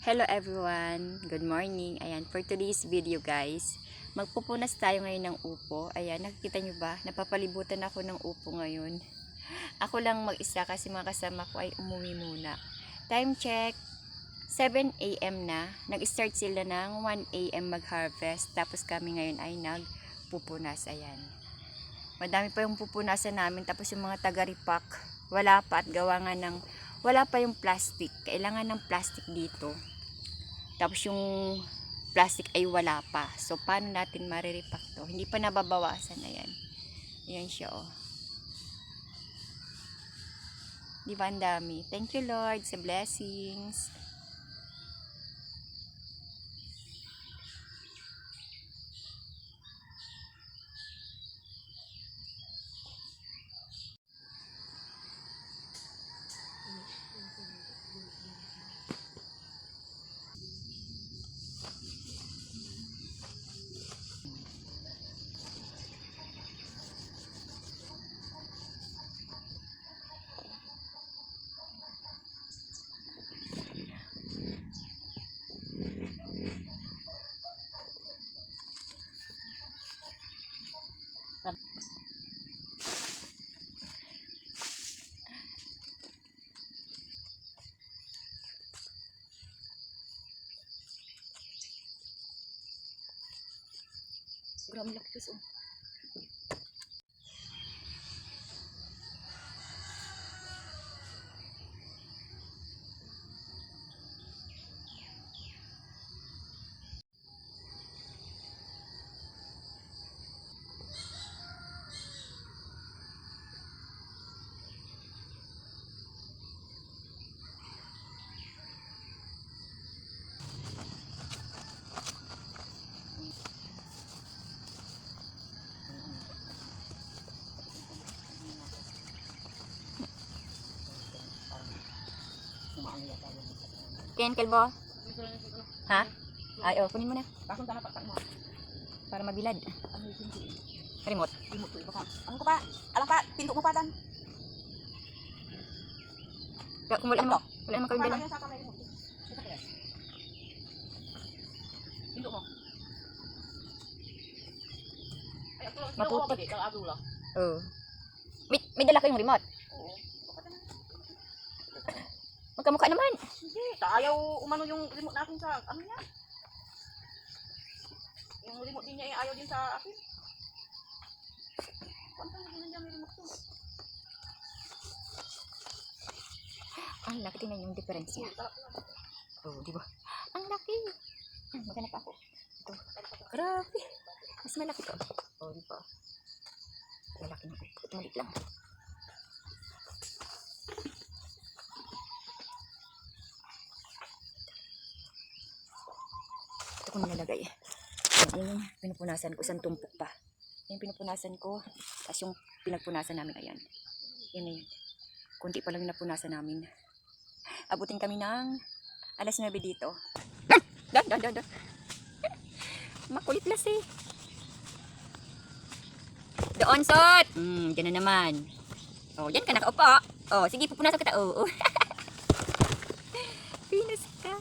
Hello everyone! Good morning! Ayan, for today's video guys, magpupunas tayo ngayon ng upo. Ayan, nakikita nyo ba? Napapalibutan ako ng upo ngayon. Ako lang mag-isa kasi mga kasama ko ay umuwi muna. Time check, 7 AM na. Nag-start sila ng 1 AM mag-harvest. Tapos kami ngayon ay nagpupunas. Ayan. Madami pa yung pupunasan namin. Tapos yung mga taga-repack, wala pa at gawa nga ng wala pa yung plastic. Kailangan ng plastic dito. Tapos yung plastic ay wala pa. So, paano natin marirepack to? Hindi pa nababawasan. Ayan. Ayan siya, oh. Di ba ang dami? Thank you, Lord, sa blessings. Grabe laki guys, oh. Ken, kalbo? Ha? Ay, oh, kunin mo na. Para mabilad. Remote. Ano ko pa? Alam pa, pinto mo pa dan. Kung wala naman, wala naman kayong dala. Pinto mo. Maputik. Oh. May dala kayong remote? Oo. Magkamukha naman. Hindi, ayaw umano yung remote natin sa ano niya. Yung remote din niya ay ayaw din sa akin. Pantang din niya may remote to. Ang laki, tingnan yung difference niya. Oh, di ba? Ang laki. Maghanap ako. Ito. Grabe. Mas malaki to. Oh, di ba? Malaki na. Ito maliit lang. Ito ko nilalagay. Yan yung pinupunasan ko. Isang tumpok pa. Yan yung pinupunasan ko. Tapos yung pinagpunasan namin. Ayan. Yan na yun. Kunti pa lang yung napunasan namin. Abutin kami ng alas 9 dito. Dan. Makulit las eh. Doon, sot! Dyan na naman. Oh, dyan ka nakaupo. Oh, sige, pupunasan kita. Oh. Pinas ka.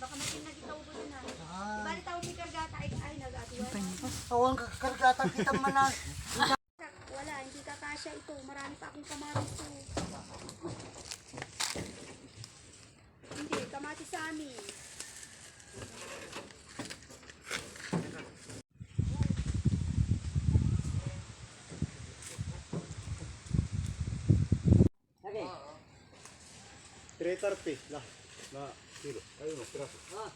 Baka may pinagitaw ko din na. Bali tawag ni Kargata ay nag-atuwa. Oo, ang kargata kita man na. Wala, hindi kakasya ito. Marami pa akong kamatis to. Hindi, kamatis sa amin. Okay. 3, May 30 lah na kilo. Ayun mo, piraso. Ah.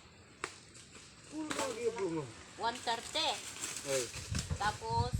Puro lagi yung bungo. 130. Ay, Tapos